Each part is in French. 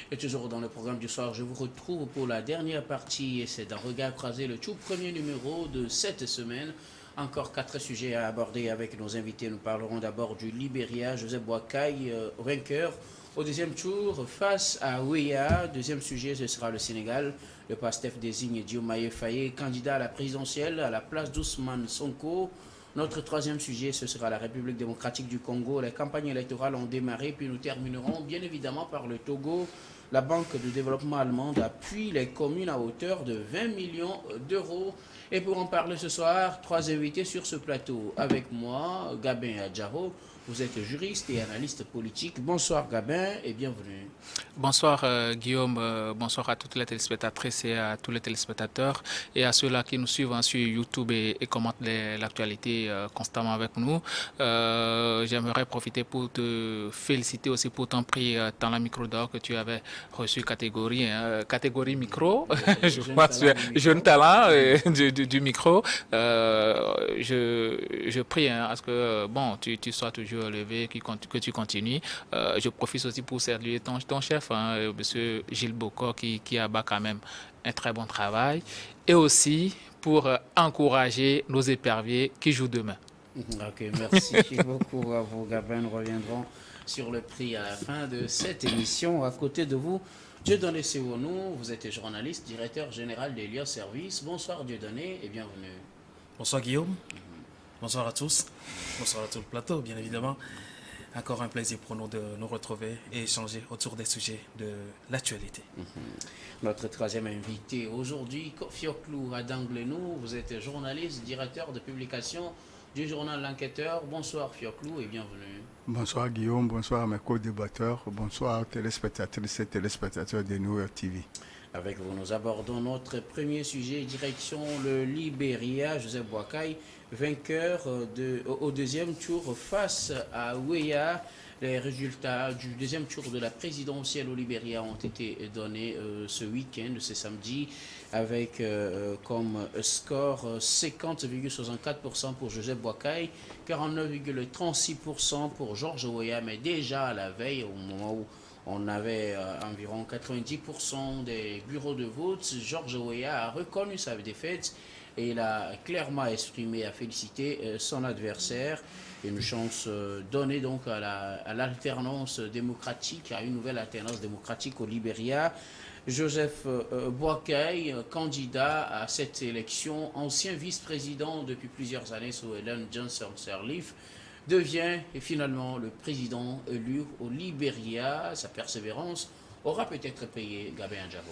Et toujours dans le programme du soir, je vous retrouve pour la dernière partie. Et c'est d'un regard croisé le tout premier numéro de cette semaine. Encore 4 sujets à aborder avec nos invités. Nous parlerons d'abord du Libéria, Joseph Boakai, vainqueur au deuxième tour face à Ouéa. Deuxième sujet, ce sera le Sénégal. Le PASTEF désigne Diomaye Faye, candidat à la présidentielle à la place d'Ousmane Sonko. Notre troisième sujet, ce sera la République démocratique du Congo. Les campagnes électorales ont démarré, puis nous terminerons bien évidemment par le Togo. La Banque de développement allemande appuie les communes à hauteur de 20 millions d'euros. Et pour en parler ce soir, 3 invités sur ce plateau. Avec moi, Gabin Adjaro. Vous êtes juriste et analyste politique. Bonsoir Gabin et bienvenue. Bonsoir Guillaume, bonsoir à toutes les téléspectatrices et à tous les téléspectateurs et à ceux-là qui nous suivent sur YouTube et commentent l'actualité constamment avec nous. J'aimerais profiter pour te féliciter aussi pour ton prix dans la micro d'or que tu avais reçu catégorie micro, je crois, jeune talent du micro. Je prie à ce que tu sois toujours élevé, que tu continues. Je profite aussi pour saluer ton chef, M. Gilles Bocor, qui abat quand même un très bon travail, et aussi pour encourager nos éperviers qui jouent demain. Ok, merci beaucoup à vous, Gabin. Nous reviendrons sur le prix à la fin de cette émission. À côté de vous, Dieudonné Sewonou, vous êtes journaliste, directeur général d'Elios Service. Bonsoir Dieudonné et bienvenue. Bonsoir Guillaume, bonsoir à tous, bonsoir à tout le plateau, bien évidemment. Encore un plaisir pour nous de nous retrouver et échanger autour des sujets de l'actualité. Notre troisième invité aujourd'hui, Fioclou Adanglenou, vous êtes journaliste, directeur de publication du journal L'Enquêteur. Bonsoir Fioclou et bienvenue. Bonsoir Guillaume, bonsoir à mes co-débatteurs, bonsoir aux téléspectatrices et téléspectateurs de New York TV. Avec vous, nous abordons notre premier sujet, direction le Libéria, Joseph Boakai, vainqueur au deuxième tour face à Ouéa. Les résultats du deuxième tour de la présidentielle au Libéria ont été donnés ce week-end, ce samedi, avec comme score 50,64% pour Joseph Boakai, 49,36% pour Georges Ouéa, mais déjà à la veille, au moment où on avait environ 90% des bureaux de vote. Georges Ouéa a reconnu sa défaite et il a clairement exprimé, a félicité son adversaire. Une chance donnée donc à l'alternance démocratique, à une nouvelle alternance démocratique au Libéria. Joseph Boakai, candidat à cette élection, ancien vice-président depuis plusieurs années sous Ellen Johnson Sirleaf, devient finalement le président élu au Libéria. Sa persévérance aura peut-être payé Gabin Adjaro.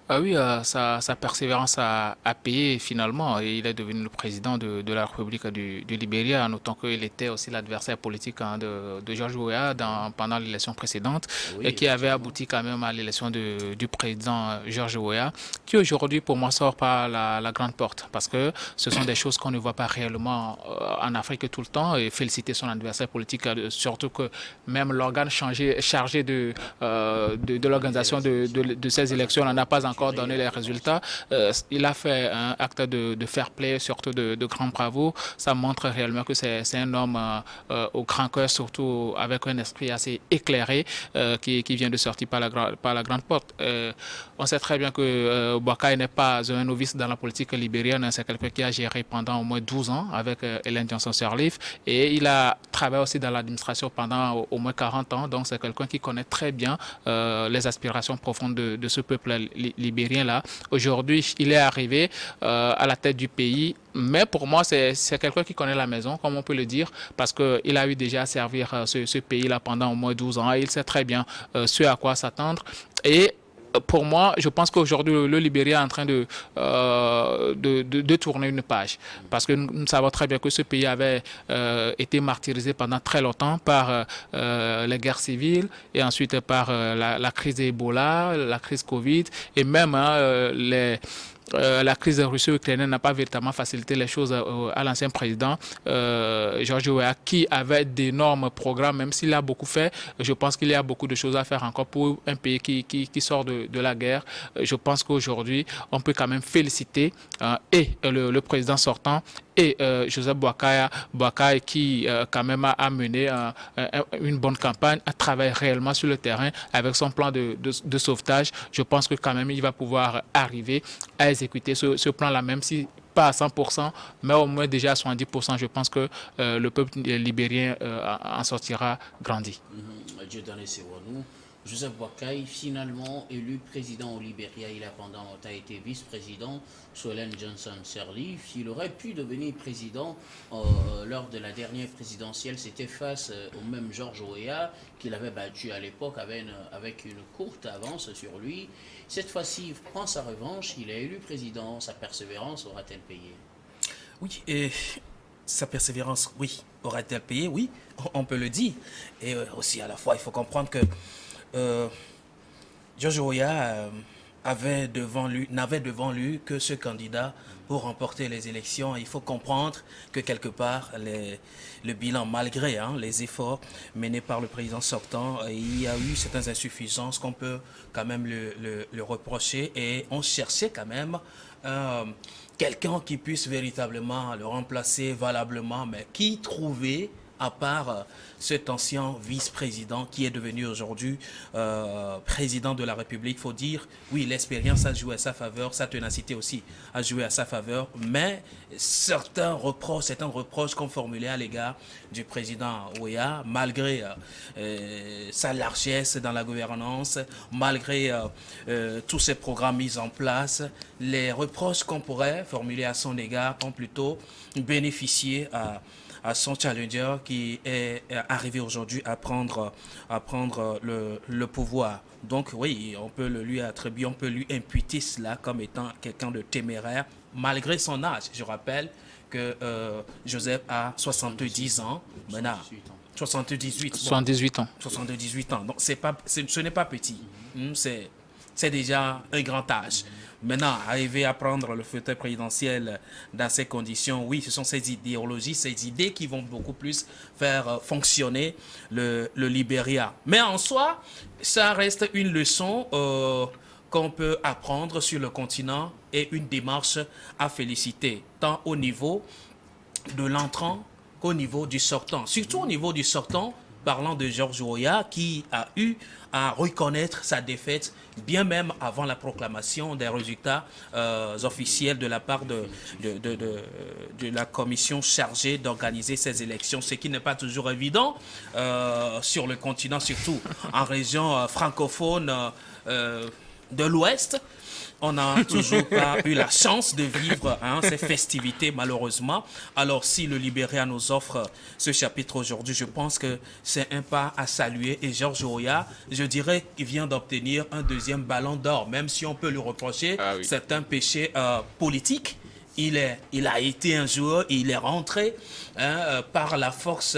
Ah oui, sa persévérance a payé finalement et il est devenu le président de la République du Libéria, en notant qu'il était aussi l'adversaire politique de George Weah pendant l'élection précédente, Oui, et qui avait abouti quand même à l'élection du président George Weah, qui aujourd'hui pour moi sort par la grande porte, parce que ce sont des choses qu'on ne voit pas réellement en Afrique tout le temps, et féliciter son adversaire politique, surtout que même l'organe chargé de l'organisation de ces élections n'en a pas encore donné les résultats. Il a fait un acte de fair play, surtout de grand bravo. Ça montre réellement que c'est un homme au grand cœur, surtout avec un esprit assez éclairé qui vient de sortir par la grande porte. On sait très bien que Boakai n'est pas un novice dans la politique libérienne. C'est quelqu'un qui a géré pendant au moins 12 ans avec Ellen Johnson Sirleaf, et il a travaillé aussi dans l'administration pendant au moins 40 ans. Donc c'est quelqu'un qui connaît très bien les aspirations profondes de ce peuple libérien-là. Aujourd'hui, il est arrivé à la tête du pays, mais pour moi, c'est quelqu'un qui connaît la maison, comme on peut le dire, parce qu'il a eu déjà à servir ce pays-là pendant au moins 12 ans, et il sait très bien ce à quoi s'attendre. Et pour moi, je pense qu'aujourd'hui, le Libéria est en train de tourner une page. Parce que nous savons très bien que ce pays avait été martyrisé pendant très longtemps par les guerres civiles, et ensuite par la crise Ebola, la crise Covid, et même la crise russo-ukrainienne n'a pas véritablement facilité les choses à l'ancien président George Weah, qui avait d'énormes programmes, même s'il a beaucoup fait. Je pense qu'il y a beaucoup de choses à faire encore pour un pays qui sort de la guerre. Je pense qu'aujourd'hui, on peut quand même féliciter et le président sortant et Joseph Boakai qui quand même a mené une bonne campagne, a travaillé réellement sur le terrain avec son plan de sauvetage. Je pense que quand même il va pouvoir arriver à exécuter ce plan-là, même si pas à 100%, mais au moins déjà à 70%. Je pense que le peuple libérien en sortira grandi. Dieu donne ses nous. Joseph Boakai, finalement élu président au Libéria, il a pendant longtemps été vice-président sous Ellen Johnson Sirleaf. Il aurait pu devenir président lors de la dernière présidentielle. C'était face au même George Weah qu'il avait battu à l'époque avec une courte avance sur lui. Cette fois-ci, il prend sa revanche. Il est élu président. Sa persévérance aura-t-elle payé? Oui, et sa persévérance, oui, aura-t-elle payé? Oui, on peut le dire. Et aussi, à la fois, il faut comprendre que George Weah n'avait devant lui que ce candidat pour remporter les élections. Il faut comprendre que quelque part, le bilan, malgré les efforts menés par le président sortant, il y a eu certaines insuffisances qu'on peut quand même le reprocher. Et on cherchait quand même quelqu'un qui puisse véritablement le remplacer valablement, mais qui trouvait, à part cet ancien vice-président qui est devenu aujourd'hui président de la République, il faut dire, oui, l'expérience a joué à sa faveur, sa ténacité aussi a joué à sa faveur, mais certains reproches qu'on formulait à l'égard du président Weah, malgré sa largesse dans la gouvernance, malgré tous ces programmes mis en place, les reproches qu'on pourrait formuler à son égard ont plutôt bénéficié à son challenger qui est arrivé aujourd'hui à prendre le pouvoir. Donc oui, on peut le lui attribuer, on peut lui imputer cela comme étant quelqu'un de téméraire, malgré son âge. Je rappelle que Joseph a 70 ans, maintenant 78 ans. 78 ans. Donc ce n'est pas petit. C'est déjà un grand âge. Maintenant, arriver à prendre le fauteuil présidentiel dans ces conditions, oui, ce sont ces idéologies, ces idées qui vont beaucoup plus faire fonctionner le Libéria. Mais en soi, ça reste une leçon qu'on peut apprendre sur le continent et une démarche à féliciter, tant au niveau de l'entrant qu'au niveau du sortant. Surtout au niveau du sortant, parlant de George Weah, qui a eu à reconnaître sa défaite bien même avant la proclamation des résultats officiels de la part de la commission chargée d'organiser ces élections, ce qui n'est pas toujours évident sur le continent, surtout en région francophone de l'Ouest. On n'a toujours pas eu la chance de vivre ces festivités, malheureusement. Alors, si le Libéria nous offre ce chapitre aujourd'hui, je pense que c'est un pas à saluer. Et George Weah, je dirais qu'il vient d'obtenir un deuxième ballon d'or, même si on peut lui reprocher certains péchés politiques. Il a été un joueur, il est rentré par la force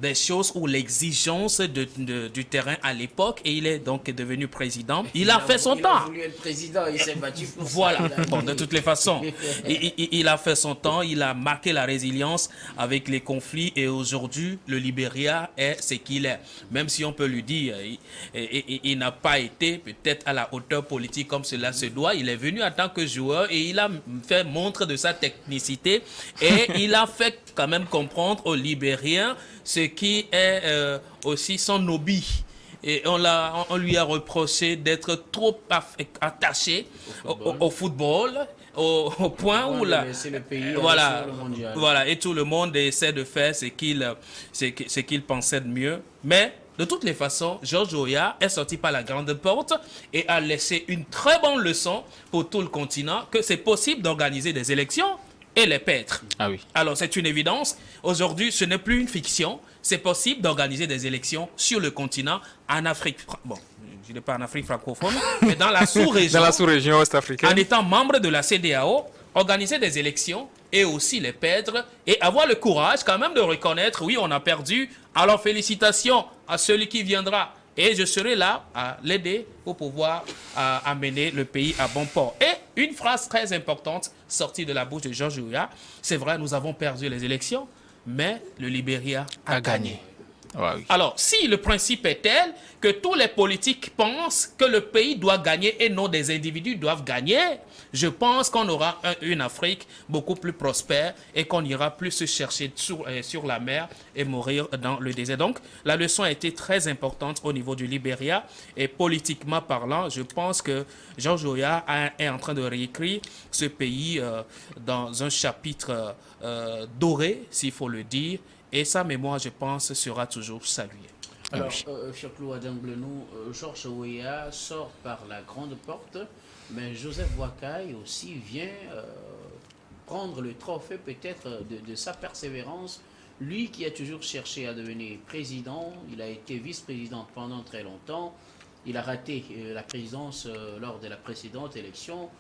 des choses ou l'exigence du terrain à l'époque, et il est donc devenu président. Il a fait son temps. Il a voulu être président, il s'est battu pour voilà. ça. Bon, de toutes les façons, il a fait son temps, il a marqué la résilience avec les conflits, et aujourd'hui, le Libéria est ce qu'il est. Même si on peut lui dire, il n'a pas été peut-être à la hauteur politique comme cela se doit. Il est venu en tant que joueur et il a fait montre de sa technicité, et il a fait quand même comprendre aux Libériens ce qui est aussi son hobby. Et on lui a reproché d'être trop attaché au football, au point où le pays voilà, et tout le monde essaie de faire ce qu'il pensait de mieux. Mais de toutes les façons, George Weah est sorti par la grande porte et a laissé une très bonne leçon pour tout le continent que c'est possible d'organiser des élections et les perdre. Ah oui. Alors, c'est une évidence. Aujourd'hui, ce n'est plus une fiction. C'est possible d'organiser des élections sur le continent, en Afrique. Bon, je ne dis pas en Afrique francophone, mais dans la sous-région. Dans la sous-région ouest-africaine. En étant membre de la CEDEAO, organiser des élections et aussi les perdre, et avoir le courage quand même de reconnaître, oui, on a perdu. Alors, félicitations à celui qui viendra. Et je serai là à l'aider pour pouvoir amener le pays à bon port. Et une phrase très importante sortie de la bouche de George Weah, c'est vrai, nous avons perdu les élections, mais le Libéria a gagné. Ouais, oui. Alors, si le principe est tel que tous les politiques pensent que le pays doit gagner et non des individus doivent gagner, je pense qu'on aura une Afrique beaucoup plus prospère et qu'on ira plus se chercher sur la mer et mourir dans le désert. Donc, la leçon a été très importante au niveau du Libéria et politiquement parlant, je pense que George Weah est en train de réécrire ce pays dans un chapitre doré, s'il faut le dire. Et sa mémoire, je pense, sera toujours saluée. Alors, Fioclou Adanglenou, George Weah sort par la grande porte, mais Joseph Boakai aussi vient prendre le trophée peut-être de sa persévérance. Lui qui a toujours cherché à devenir président, il a été vice-président pendant très longtemps. Il a raté la présidence lors de la précédente élection.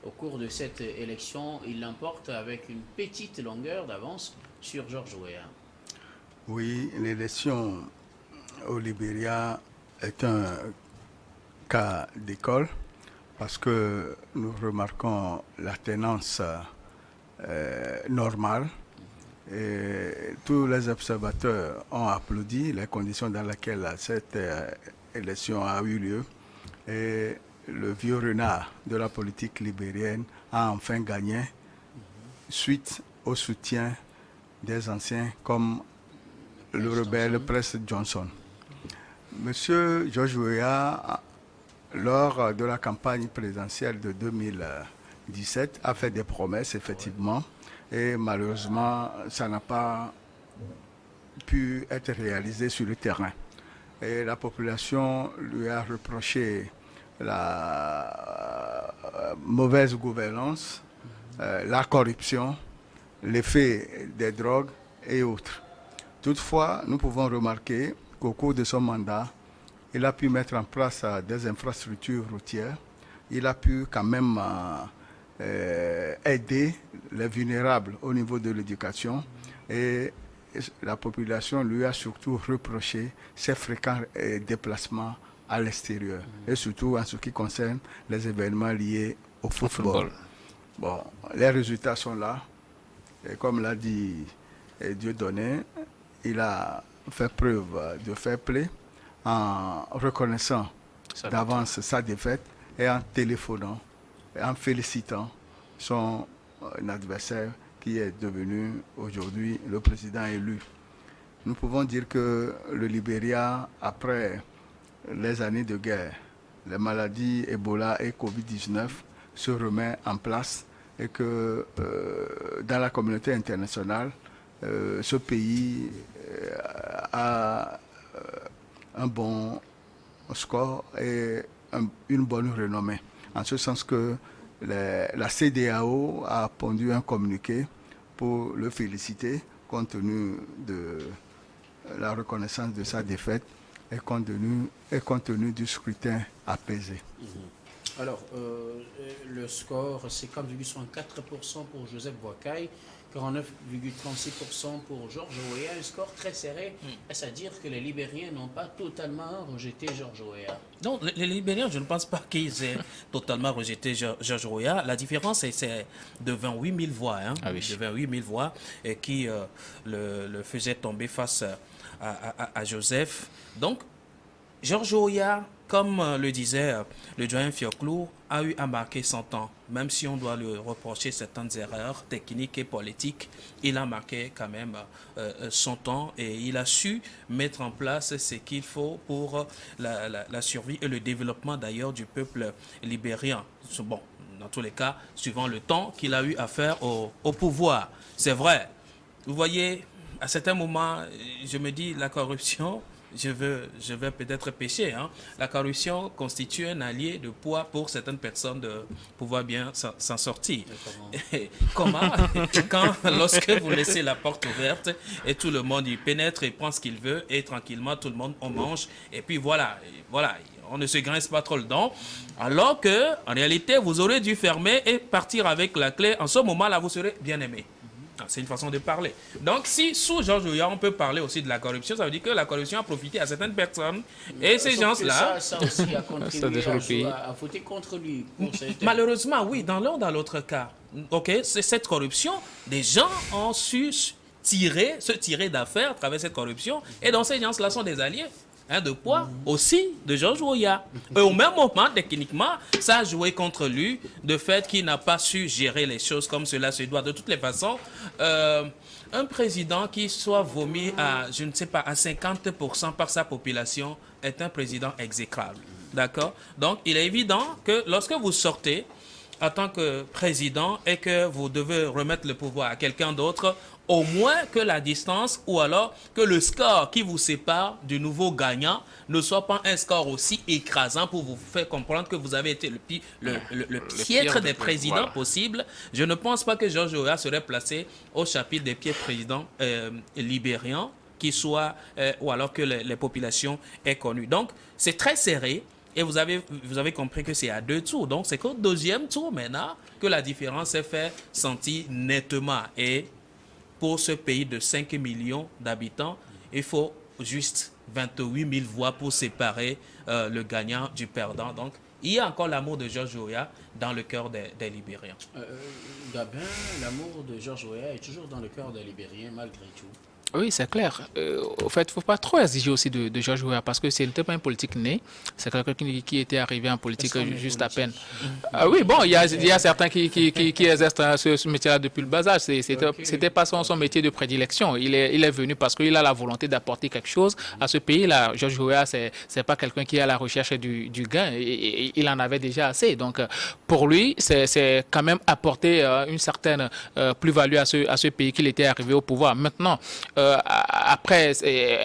Au cours de cette élection, il l'emporte avec une petite longueur d'avance sur George Weah. Oui, l'élection au Libéria est un cas d'école parce que nous remarquons la tenance normale et tous les observateurs ont applaudi les conditions dans lesquelles cette élection a eu lieu et le vieux renard de la politique libérienne a enfin gagné suite au soutien des anciens comme le rebelle Preston Johnson. Monsieur George Weah, lors de la campagne présidentielle de 2017, a fait des promesses, effectivement, et malheureusement, ça n'a pas pu être réalisé sur le terrain. Et la population lui a reproché la mauvaise gouvernance, la corruption, l'effet des drogues et autres. Toutefois, nous pouvons remarquer qu'au cours de son mandat, il a pu mettre en place des infrastructures routières. Il a pu quand même aider les vulnérables au niveau de l'éducation. Et la population lui a surtout reproché ses fréquents déplacements à l'extérieur. Et surtout en ce qui concerne les événements liés au football. Bon, les résultats sont là. Et comme l'a dit Dieudonné, il a fait preuve de fair play en reconnaissant d'avance sa défaite et en téléphonant et en félicitant son adversaire qui est devenu aujourd'hui le président élu. Nous pouvons dire que le Libéria, après les années de guerre, les maladies Ebola et Covid-19 se remet en place et que dans la communauté internationale, ce pays a un bon score et une bonne renommée. En ce sens que la CEDEAO a pondu un communiqué pour le féliciter compte tenu de la reconnaissance de sa défaite et compte tenu du scrutin apaisé. Alors, le score, c'est 4,64% pour Joseph Boakai, 49,36% pour George Weah, un score très serré. Est-ce à dire que les Libériens n'ont pas totalement rejeté George Weah? Non, les Libériens, je ne pense pas qu'ils aient totalement rejeté George Weah. La différence, c'est de 28 000 voix, de 28 000 voix qui le faisaient tomber face à Joseph. Donc, George Weah, comme le disait le doyen Fioclou, a eu à marquer son temps. Même si on doit lui reprocher certaines erreurs techniques et politiques, il a marqué quand même son temps et il a su mettre en place ce qu'il faut pour la survie et le développement d'ailleurs du peuple libérien. Bon, dans tous les cas, suivant le temps qu'il a eu à faire au pouvoir. C'est vrai. Vous voyez, à certains moments, je me dis la corruption... Je vais peut-être pécher. La corruption constitue un allié de poids pour certaines personnes de pouvoir bien s'en sortir. Comment? Lorsque vous laissez la porte ouverte et tout le monde y pénètre et prend ce qu'il veut et tranquillement tout le monde on mange et puis voilà, on ne se grince pas trop le dent. Alors que en réalité vous aurez dû fermer et partir avec la clé. En ce moment-là vous serez bien aimé. C'est une façon de parler. Donc, si sous George Weah, on peut parler aussi de la corruption, ça veut dire que la corruption a profité à certaines personnes. Et ces gens-là... Ça aussi a contribué à voter contre lui. Malheureusement, oui, dans l'un ou dans l'autre cas. OK, c'est cette corruption. Des gens ont su se tirer d'affaire à travers cette corruption. Et donc ces gens-là sont des alliés de poids aussi de George Weah. Et au même moment, techniquement, ça a joué contre lui, de fait qu'il n'a pas su gérer les choses comme cela se doit. De toutes les façons, un président qui soit vomi à, je ne sais pas, à 50% par sa population est un président exécrable. D'accord? Donc, il est évident que lorsque vous sortez en tant que président et que vous devez remettre le pouvoir à quelqu'un d'autre, au moins que la distance ou alors que le score qui vous sépare du nouveau gagnant ne soit pas un score aussi écrasant pour vous faire comprendre que vous avez été le piètre des présidents possibles. Je ne pense pas que George Weah serait placé au chapitre des pieds présidents libériens qui soient, ou alors que les populations aient connu. Donc, c'est très serré. Et vous avez compris que c'est à 2 tours. Donc, c'est qu'au 2e tour, maintenant, que la différence s'est fait sentir nettement. Et pour ce pays de 5 millions d'habitants, il faut juste 28 000 voix pour séparer le gagnant du perdant. Donc, il y a encore l'amour de George Weah dans le cœur des Libériens. Gabin, l'amour de George Weah est toujours dans le cœur des Libériens, malgré tout. Oui, c'est clair. Au fait, il ne faut pas trop exiger aussi de George Weah parce que ce n'était pas un politique né. C'est quelqu'un qui était arrivé en politique juste à peine. Oui, bon, il y a certains qui exercent ce métier-là depuis le bas âge. C'était pas son métier de prédilection. Il est venu parce qu'il a la volonté d'apporter quelque chose à ce pays-là. George Weah, c'est pas quelqu'un qui est à la recherche du gain. Il en avait déjà assez. Donc, pour lui, c'est quand même apporter une certaine plus-value à ce pays qu'il était arrivé au pouvoir. Maintenant, après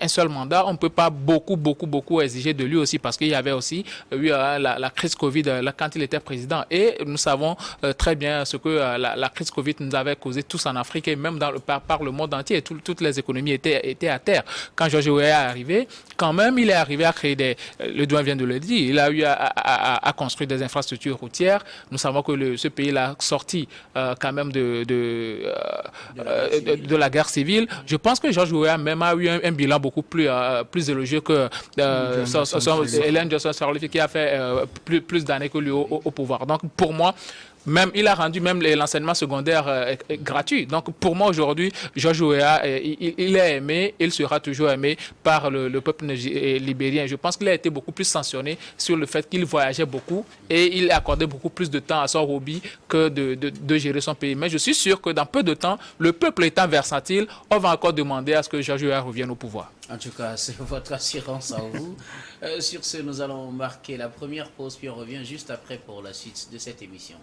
un seul mandat, on ne peut pas beaucoup exiger de lui aussi parce qu'il y avait aussi eu la crise Covid quand il était président. Et nous savons très bien ce que la crise Covid nous avait causé tous en Afrique et même par le monde entier. Toutes les économies étaient à terre. Quand George Weah est arrivé, quand même, il est arrivé à créer le doyen vient de le dire, il a eu à construire des infrastructures routières. Nous savons que ce pays l'a sorti quand même de la guerre civile. Je pense que George Weah même a eu un bilan beaucoup plus élogieux que Ellen Johnson Sirleaf qui a fait plus d'années que lui au pouvoir. Donc pour moi, même il a rendu même l'enseignement secondaire gratuit. Donc pour moi aujourd'hui, George Weah, il est aimé, il sera toujours aimé par le peuple libérien. Je pense qu'il a été beaucoup plus sanctionné sur le fait qu'il voyageait beaucoup et il accordait beaucoup plus de temps à son hobby que de gérer son pays. Mais je suis sûr que dans peu de temps, le peuple étant versatile, on va encore demander à ce que George Weah revienne au pouvoir. En tout cas, c'est votre assurance à vous. Sur ce, nous allons marquer la première pause, puis on revient juste après pour la suite de cette émission.